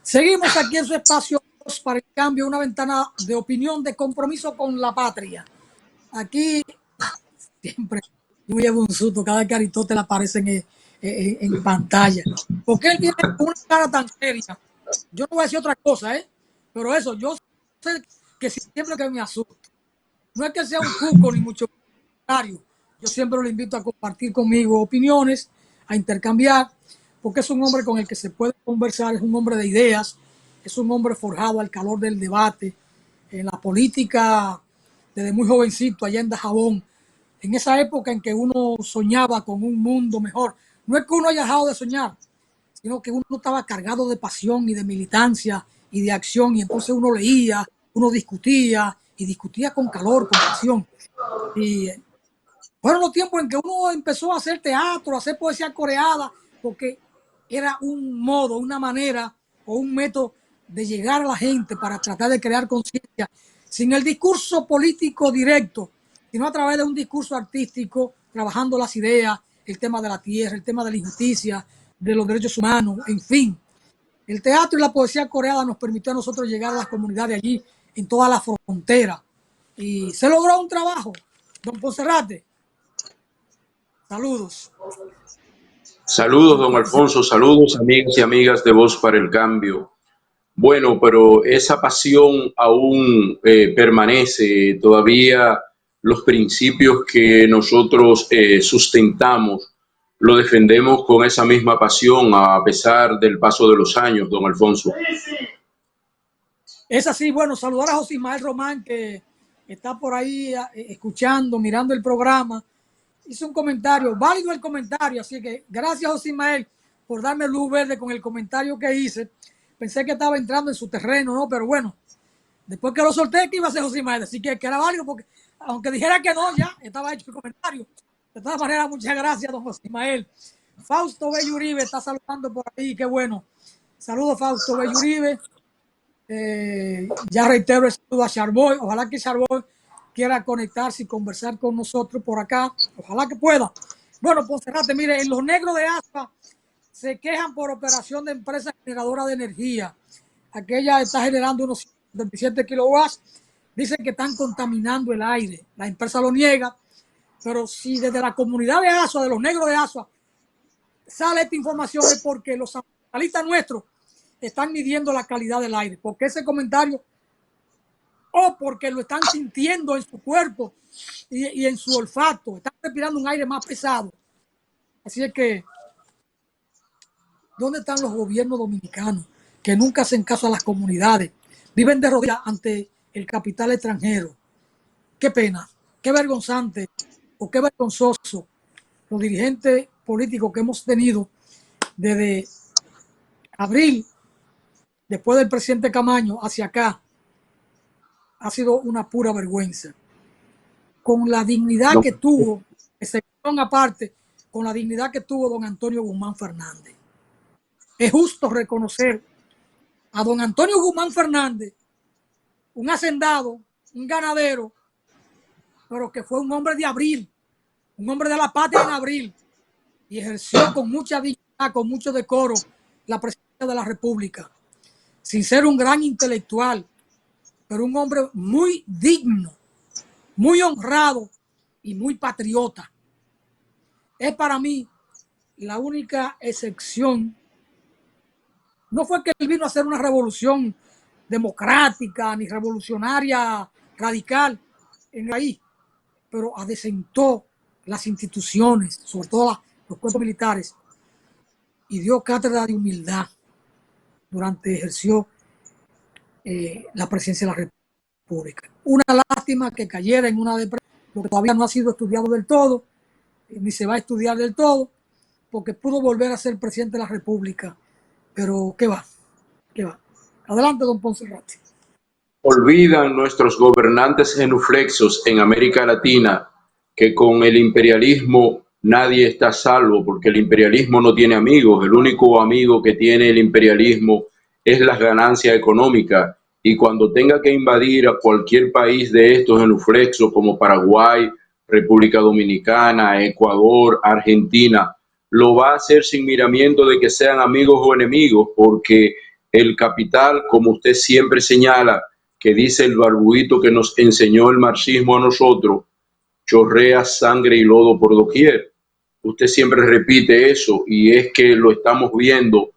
Seguimos aquí en su espacio para el cambio, una ventana de opinión, de compromiso con la patria. Aquí siempre yo llevo un susto cada vez que Aristóteles aparece en pantalla. Porque él tiene una cara tan seria. Yo no voy a decir otra cosa, pero eso, yo sé que siempre que me asusto. No es que sea un cuco ni mucho contrario. Yo siempre lo invito a compartir conmigo opiniones, a intercambiar, porque es un hombre con el que se puede conversar, es un hombre de ideas, es un hombre forjado al calor del debate, en la política desde muy jovencito, allá en Dajabón, en esa época en que uno soñaba con un mundo mejor. No es que uno haya dejado de soñar, sino que uno estaba cargado de pasión y de militancia y de acción, y entonces uno leía, uno discutía, y discutía con calor, con pasión. Y fueron los tiempos en que uno empezó a hacer teatro, a hacer poesía coreada, porque era un modo, una manera o un método de llegar a la gente para tratar de crear conciencia, sin el discurso político directo, sino a través de un discurso artístico, trabajando las ideas, el tema de la tierra, el tema de la injusticia, de los derechos humanos, en fin. El teatro y la poesía coreana nos permitió a nosotros llegar a las comunidades allí, en toda la frontera. Y se logró un trabajo. Don Ponserrate, saludos. Saludos, don Alfonso, saludos, amigos y amigas de Voz para el Cambio. Bueno, pero esa pasión aún permanece, todavía los principios que nosotros sustentamos, lo defendemos con esa misma pasión a pesar del paso de los años, don Alfonso. Es así, bueno, saludar a José Ismael Román, que está por ahí escuchando, mirando el programa. Hizo un comentario, válido el comentario, así que gracias José Ismael por darme luz verde con el comentario que hice. Pensé que estaba entrando en su terreno, ¿no? Pero bueno, después que lo solté, que iba a ser José Ismael, así que era válido, porque aunque dijera que no, ya estaba hecho el comentario. De todas maneras, muchas gracias, don José Ismael. Fausto Bello Uribe está saludando por ahí, qué bueno. Saludos, Fausto Bello Uribe. Ya reitero el saludo a Charboy. Ojalá que Charboy quiera conectarse y conversar con nosotros por acá. Ojalá que pueda. Bueno, Ponserrate, mire, en los negros de ASPA se quejan por operación de empresa generadora de energía. Aquella está generando unos 27 kilowatts. Dicen que están contaminando el aire. La empresa lo niega. Pero si desde la comunidad de ASUA, de los negros de ASUA, sale esta información, es porque los ambientalistas nuestros están midiendo la calidad del aire. Porque ese comentario, o porque lo están sintiendo en su cuerpo y en su olfato, están respirando un aire más pesado. Así es que, ¿dónde están los gobiernos dominicanos que nunca hacen caso a las comunidades? Viven de rodillas ante el capital extranjero. Qué pena, qué vergonzante o qué vergonzoso los dirigentes políticos que hemos tenido desde abril, después del presidente Camaño, hacia acá. Ha sido una pura vergüenza. Con la dignidad que tuvo, excepción aparte, con la dignidad que tuvo don Antonio Guzmán Fernández. Es justo reconocer a don Antonio Guzmán Fernández, un hacendado, un ganadero, pero que fue un hombre de abril, un hombre de la patria en abril, y ejerció con mucha dignidad, con mucho decoro, la presidencia de la República, sin ser un gran intelectual, pero un hombre muy digno, muy honrado y muy patriota. Es para mí la única excepción. No fue que él vino a hacer una revolución democrática ni revolucionaria radical en el país, pero adecentó las instituciones, sobre todo los cuerpos militares, y dio cátedra de humildad durante ejerció la presidencia de la República. Una lástima que cayera en una depresión, porque todavía no ha sido estudiado del todo, ni se va a estudiar del todo, porque pudo volver a ser presidente de la República. Pero, ¿qué va? ¿Qué va? Adelante, don Ponserrate. Olvidan nuestros gobernantes genuflexos en América Latina que con el imperialismo nadie está a salvo, porque el imperialismo no tiene amigos. El único amigo que tiene el imperialismo es las ganancias económicas. Y cuando tenga que invadir a cualquier país de estos genuflexos como Paraguay, República Dominicana, Ecuador, Argentina, lo va a hacer sin miramiento de que sean amigos o enemigos, porque el capital, como usted siempre señala, que dice el barbuito que nos enseñó el marxismo a nosotros, chorrea sangre y lodo por doquier. Usted siempre repite eso y es que lo estamos viendo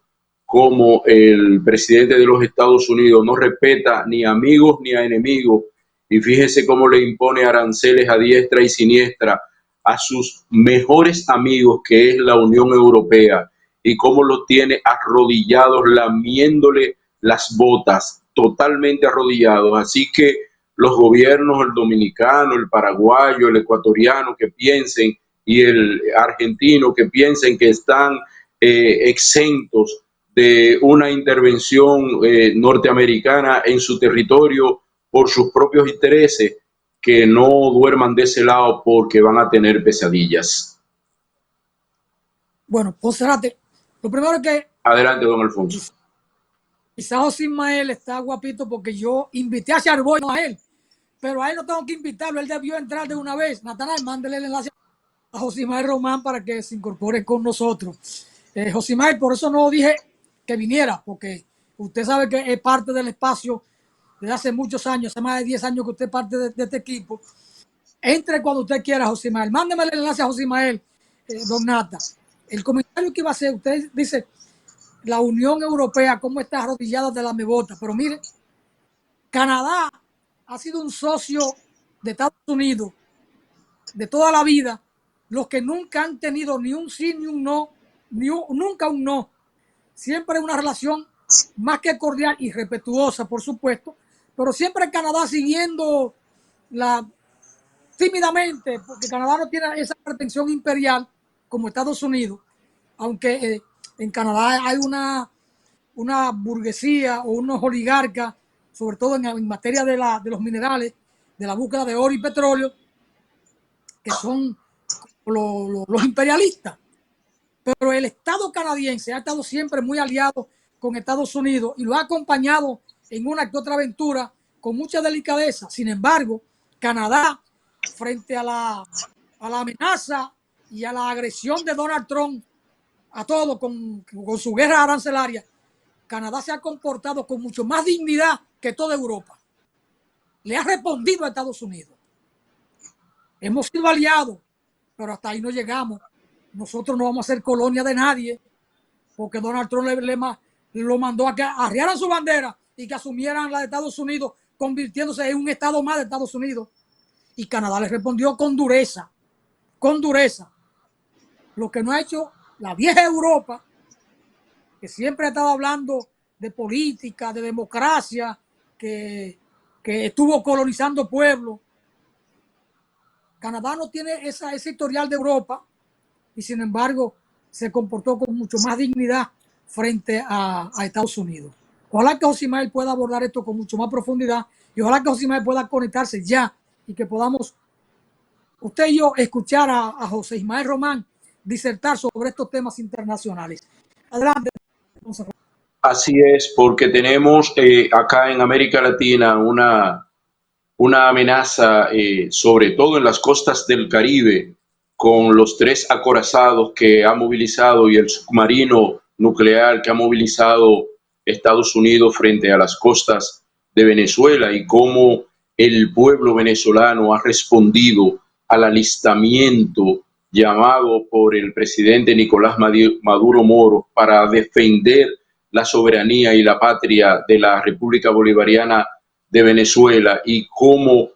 como el presidente de los Estados Unidos no respeta ni a amigos ni a enemigos y fíjese cómo le impone aranceles a diestra y siniestra a sus mejores amigos, que es la Unión Europea, y cómo los tiene arrodillados, lamiéndole las botas, totalmente arrodillados. Así que los gobiernos, el dominicano, el paraguayo, el ecuatoriano, que piensen, y el argentino, que piensen que están exentos de una intervención norteamericana en su territorio por sus propios intereses, que no duerman de ese lado porque van a tener pesadillas. Bueno, Poncerate, lo primero es que Adelante, don Alfonso. quizás José Ismael está guapito porque yo invité a Charboy, no a él, pero a él no tengo que invitarlo, él debió entrar de una vez. Natanael, mándele el enlace a José Ismael Román para que se incorpore con nosotros. José Ismael, por eso no dije que viniera, porque usted sabe que es parte del espacio desde hace muchos años, hace más de 10 años que usted es parte de este equipo. Entre cuando usted quiera, José Ismael. Mándeme el enlace a José Ismael, don Nata. El comentario que iba a hacer, usted dice, la Unión Europea, cómo está arrodillada de la mebota. Pero mire, Canadá ha sido un socio de Estados Unidos de toda la vida, los que nunca han tenido ni un sí ni un no, nunca un no. Siempre una relación más que cordial y respetuosa, por supuesto, pero siempre Canadá siguiendo la tímidamente, porque Canadá no tiene esa pretensión imperial como Estados Unidos, aunque en Canadá hay una burguesía o unos oligarcas, sobre todo en materia de los minerales, de la búsqueda de oro y petróleo, que son los imperialistas. Pero el Estado canadiense ha estado siempre muy aliado con Estados Unidos y lo ha acompañado en una que otra aventura con mucha delicadeza. Sin embargo, Canadá, frente a la amenaza y a la agresión de Donald Trump a todo con su guerra arancelaria, Canadá se ha comportado con mucho más dignidad que toda Europa. Le ha respondido a Estados Unidos. Hemos sido aliados, pero hasta ahí no llegamos. Nosotros no vamos a ser colonia de nadie, porque Donald Trump lo mandó a que arriaran su bandera y que asumieran la de Estados Unidos, convirtiéndose en un estado más de Estados Unidos. Y Canadá le respondió con dureza, con dureza. Lo que no ha hecho la vieja Europa, que siempre ha estado hablando de política, de democracia, que estuvo colonizando pueblos. Canadá no tiene ese historial de Europa y sin embargo se comportó con mucho más dignidad frente a Estados Unidos. Ojalá que José Ismael pueda abordar esto con mucho más profundidad y ojalá que José Ismael pueda conectarse ya y que podamos, usted y yo, escuchar a José Ismael Román disertar sobre estos temas internacionales. Adelante. Así es, porque tenemos acá en América Latina una amenaza, sobre todo en las costas del Caribe, con los 3 acorazados que ha movilizado y el submarino nuclear que ha movilizado Estados Unidos frente a las costas de Venezuela, y cómo el pueblo venezolano ha respondido al alistamiento llamado por el presidente Nicolás Maduro Moro para defender la soberanía y la patria de la República Bolivariana de Venezuela, y cómo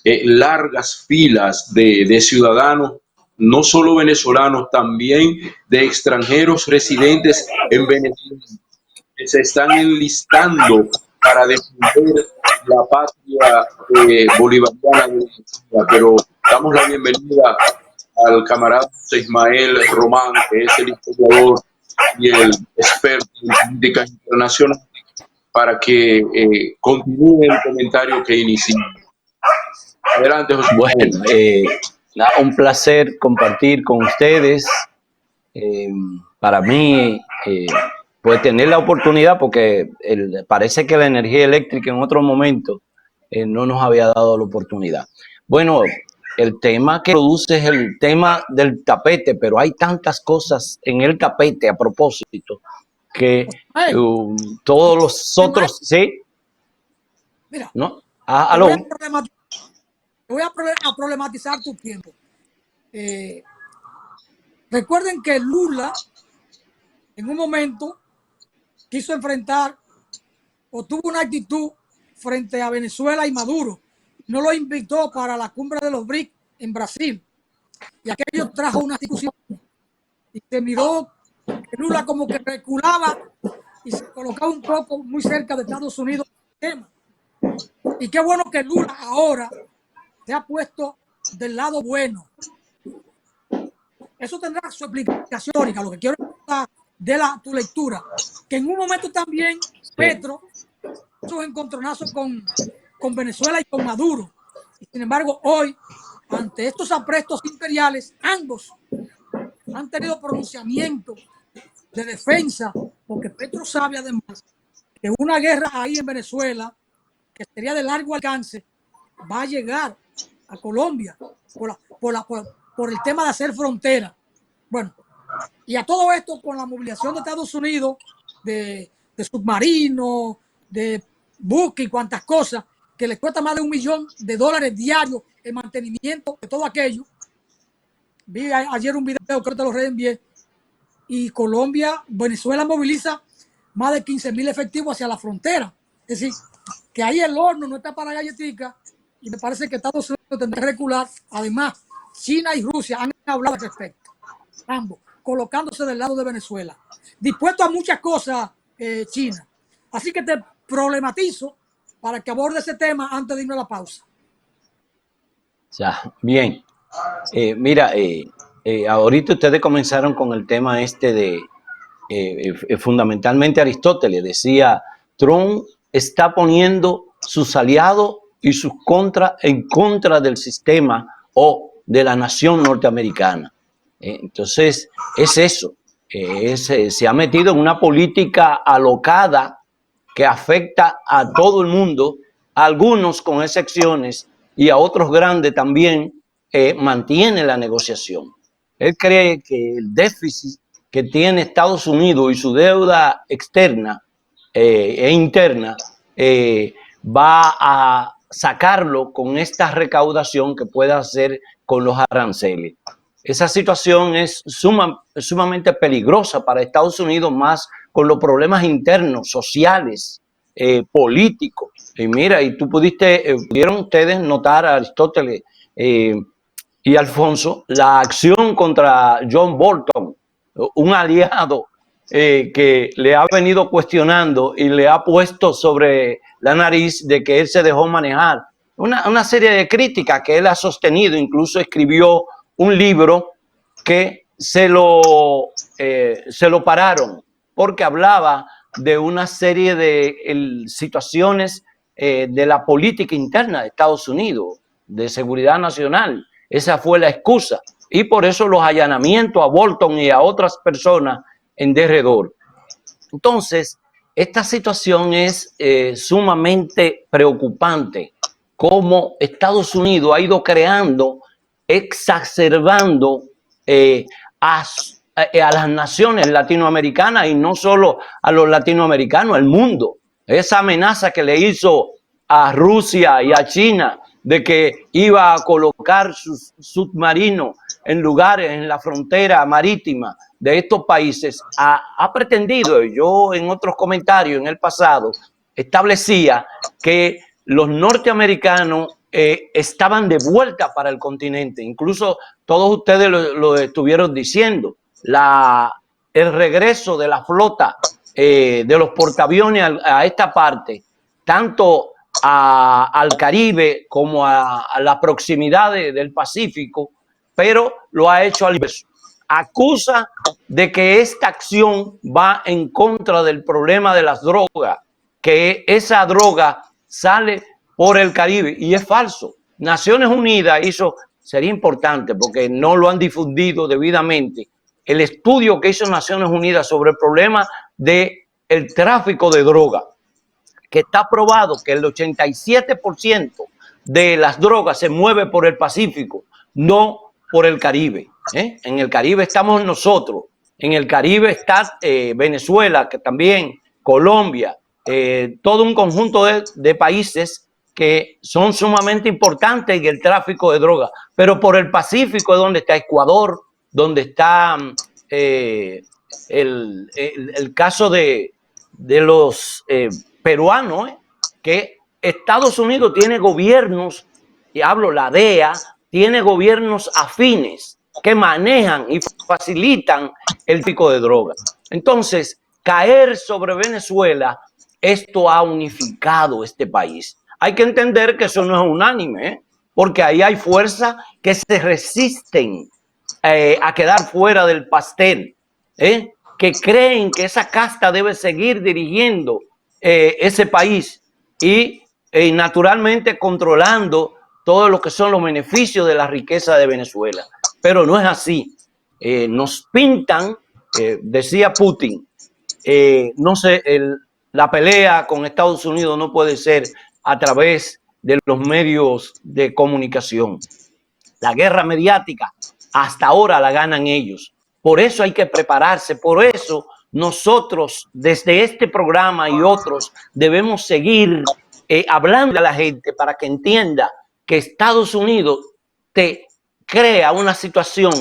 largas filas de ciudadanos, no solo venezolanos, también de extranjeros residentes en Venezuela, que se están enlistando para defender la patria bolivariana de Venezuela. Pero damos la bienvenida al camarada José Ismael Román, que es el historiador y el experto en política internacional, para que continúe el comentario que inició. Adelante, José. Bueno, un placer compartir con ustedes. Para mí, pues tener la oportunidad, porque parece que la energía eléctrica en otro momento no nos había dado la oportunidad. Bueno, el tema que produce es el tema del tapete, pero hay tantas cosas en el tapete a propósito que Hey, todos los Ismael, otros, ¿sí? mira, ¿No? te voy a Aló. problematizar, a problematizar tu tiempo. Eh, recuerden que Lula en un momento quiso enfrentar o tuvo una actitud frente a Venezuela y Maduro. No lo invitó para la cumbre de los BRICS en Brasil. Y aquello trajo una discusión. Y se miró que Lula como que reculaba y se colocaba un poco muy cerca de Estados Unidos. Y qué bueno que Lula ahora se ha puesto del lado bueno. Eso tendrá su explicación histórica. Lo que quiero es de tu lectura. Que en un momento también Sí. Petro sus encontronazos con Venezuela y con Maduro. Y sin embargo, hoy, ante estos aprestos imperiales, ambos han tenido pronunciamientos de defensa, porque Petro sabe además que una guerra ahí en Venezuela, que sería de largo alcance, va a llegar a Colombia por el tema de hacer frontera. Bueno, y a todo esto con la movilización de Estados Unidos, de submarinos, de buques y cuantas cosas, que les cuesta más de $1 millón diarios el mantenimiento de todo aquello. Vi ayer un video, creo que te lo reenvié, y Colombia, Venezuela moviliza más de 15,000 efectivos hacia la frontera. Es decir, que ahí el horno no está para galletica y me parece que Estados Unidos tendrá que recular. Además, China y Rusia han hablado al respecto, ambos, colocándose del lado de Venezuela, dispuesto a muchas cosas, China. Así que te problematizo para que aborde ese tema antes de irme a la pausa. Ya, bien. Mira, ahorita ustedes comenzaron con el tema este de, fundamentalmente Aristóteles decía, Trump está poniendo sus aliados y sus contras en contra del sistema o de la nación norteamericana. Entonces, es eso. Se ha metido en una política alocada que afecta a todo el mundo, a algunos con excepciones y a otros grandes también, mantiene la negociación. Él cree que el déficit que tiene Estados Unidos y su deuda externa e interna va a sacarlo con esta recaudación que puede hacer con los aranceles. Esa situación es sumamente peligrosa para Estados Unidos, más con los problemas internos, sociales, políticos. Y mira, y tú pudieron ustedes notar a Aristóteles y Alfonso la acción contra John Bolton, un aliado que le ha venido cuestionando y le ha puesto sobre la nariz de que él se dejó manejar. Una serie de críticas que él ha sostenido, incluso escribió un libro que se lo pararon porque hablaba de una serie de situaciones de la política interna de Estados Unidos, de seguridad nacional. Esa fue la excusa. Y por eso los allanamientos a Bolton y a otras personas en derredor. Entonces, esta situación es sumamente preocupante, cómo Estados Unidos ha ido creando, exacerbando a las naciones latinoamericanas y no solo a los latinoamericanos, al mundo. Esa amenaza que le hizo a Rusia y a China de que iba a colocar sus submarinos en lugares en la frontera marítima de estos países, ha pretendido, yo en otros comentarios en el pasado establecía que los norteamericanos estaban de vuelta para el continente. Incluso todos ustedes lo estuvieron diciendo. El regreso de la flota de los portaaviones a esta parte, tanto al Caribe como a la proximidad del Pacífico, pero lo ha hecho al inverso. Acusa de que esta acción va en contra del problema de las drogas, que esa droga sale por el Caribe, y es falso. Naciones Unidas hizo, sería importante porque no lo han difundido debidamente, el estudio que hizo Naciones Unidas sobre el problema del tráfico de droga, que está probado que el 87% de las drogas se mueve por el Pacífico, no por el Caribe. En el Caribe estamos nosotros, En el Caribe está Venezuela, que también, Colombia, todo un conjunto de países que son sumamente importantes en el tráfico de drogas. Pero por el Pacífico es donde está Ecuador, donde está el caso de los peruanos, que Estados Unidos tiene gobiernos, y hablo la DEA, tiene gobiernos afines que manejan y facilitan el tráfico de drogas. Entonces, caer sobre Venezuela, esto ha unificado este país. Hay que entender que eso no es unánime, porque ahí hay fuerzas que se resisten a quedar fuera del pastel, que creen que esa casta debe seguir dirigiendo ese país y naturalmente controlando todo lo que son los beneficios de la riqueza de Venezuela. Pero no es así. Nos pintan, decía Putin, no sé, la pelea con Estados Unidos no puede ser a través de los medios de comunicación. La guerra mediática hasta ahora la ganan ellos. Por eso hay que prepararse, por eso nosotros desde este programa y otros debemos seguir hablando a la gente para que entienda que Estados Unidos te crea una situación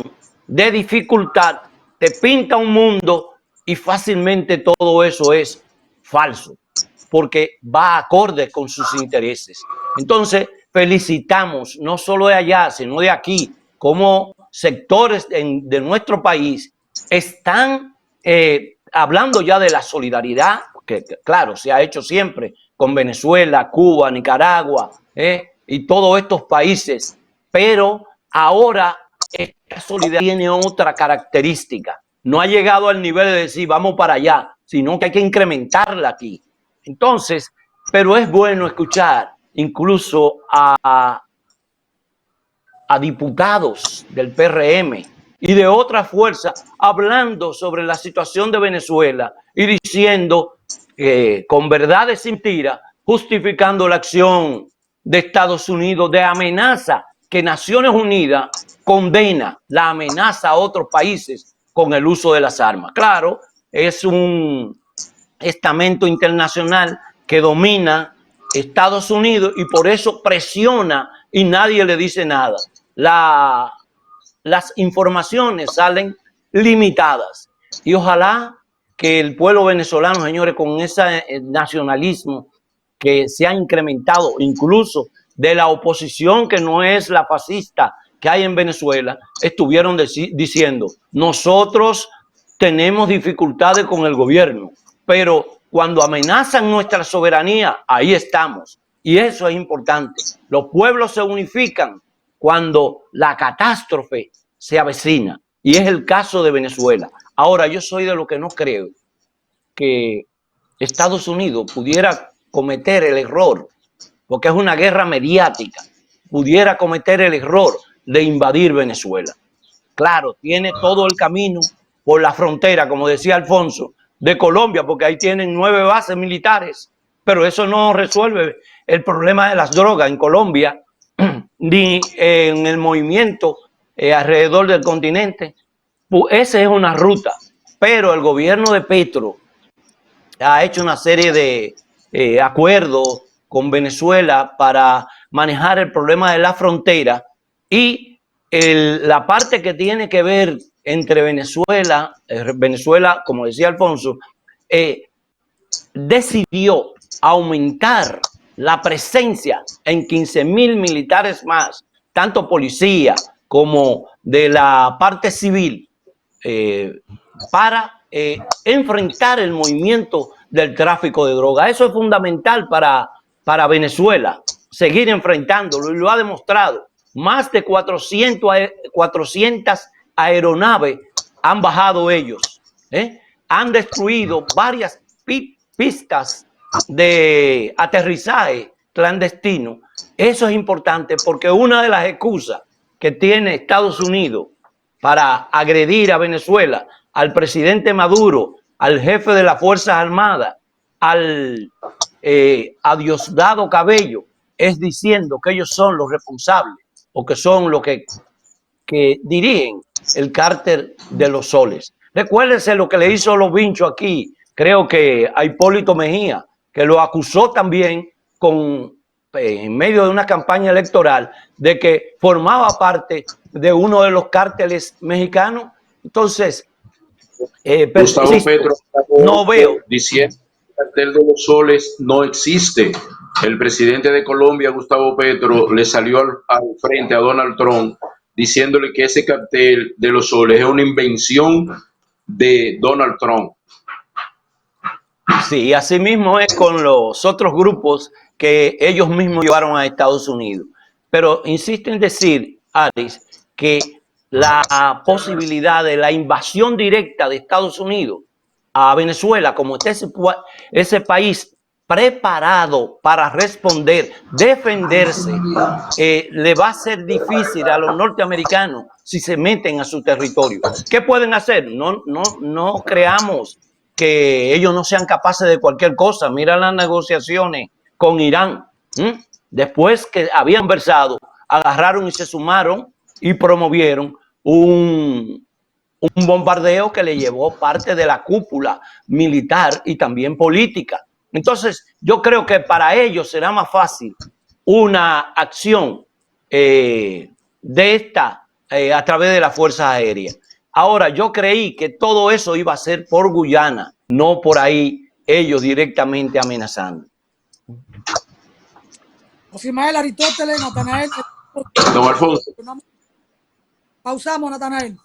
de dificultad, te pinta un mundo y fácilmente todo eso es falso, porque va acorde con sus intereses. Entonces, felicitamos no solo de allá, sino de aquí, como sectores de nuestro país están hablando ya de la solidaridad, que claro, se ha hecho siempre con Venezuela, Cuba, Nicaragua y todos estos países, pero ahora esta solidaridad tiene otra característica. No ha llegado al nivel de decir vamos para allá, sino que hay que incrementarla aquí. Entonces, pero es bueno escuchar incluso a diputados del PRM y de otras fuerzas hablando sobre la situación de Venezuela y diciendo con verdades y mentiras, justificando la acción de Estados Unidos de amenaza, que Naciones Unidas condena la amenaza a otros países con el uso de las armas. Claro, es un estamento internacional que domina Estados Unidos y por eso presiona y nadie le dice nada. Las informaciones salen limitadas y ojalá que el pueblo venezolano, señores, con ese nacionalismo que se ha incrementado incluso de la oposición que no es la fascista que hay en Venezuela, estuvieron diciendo nosotros tenemos dificultades con el gobierno, pero cuando amenazan nuestra soberanía, ahí estamos. Y eso es importante. Los pueblos se unifican cuando la catástrofe se avecina. Y es el caso de Venezuela. Ahora, yo soy de lo que no creo que Estados Unidos pudiera cometer el error, porque es una guerra mediática, pudiera cometer el error de invadir Venezuela. Claro, tiene todo el camino por la frontera, como decía Alfonso, de Colombia, porque ahí tienen 9 bases militares, pero eso no resuelve el problema de las drogas en Colombia, ni en el movimiento alrededor del continente. Esa es una ruta, pero el gobierno de Petro ha hecho una serie de acuerdos con Venezuela para manejar el problema de la frontera y la parte que tiene que ver entre Venezuela, como decía Alfonso, decidió aumentar la presencia en 15,000 militares más, tanto policía como de la parte civil, para enfrentar el movimiento del tráfico de droga. Eso es fundamental para Venezuela, seguir enfrentándolo, y lo ha demostrado. Más de 400 aeronaves han bajado ellos. Han destruido varias pistas de aterrizaje clandestino. Eso es importante porque una de las excusas que tiene Estados Unidos para agredir a Venezuela, al presidente Maduro, al jefe de las Fuerzas Armadas, a Diosdado Cabello, es diciendo que ellos son los responsables o que son los que dirigen el cártel de los soles. Recuérdense lo que le hizo los Vinchos aquí, creo que a Hipólito Mejía, que lo acusó también en medio de una campaña electoral de que formaba parte de uno de los cárteles mexicanos. Entonces, Gustavo Petro no veo. diciendo que el cartel de los soles no existe. El presidente de Colombia, Gustavo Petro, le salió al frente a Donald Trump diciéndole que ese cartel de los soles es una invención de Donald Trump. Sí, así mismo es con los otros grupos que ellos mismos llevaron a Estados Unidos. Pero insisto en decir, Aris, que la posibilidad de la invasión directa de Estados Unidos a Venezuela, como está ese país preparado para responder, defenderse, le va a ser difícil a los norteamericanos si se meten a su territorio. ¿Qué pueden hacer? No creamos que ellos no sean capaces de cualquier cosa. Mira las negociaciones con Irán. Después que habían versado, agarraron y se sumaron y promovieron un bombardeo que le llevó parte de la cúpula militar y también política. Entonces, yo creo que para ellos será más fácil una acción de esta a través de las fuerzas aéreas. Ahora, yo creí que todo eso iba a ser por Guyana, no por ahí ellos directamente amenazando. Josimael, Aristóteles, Natanael. Don Alfonso. Pausamos, Natanael.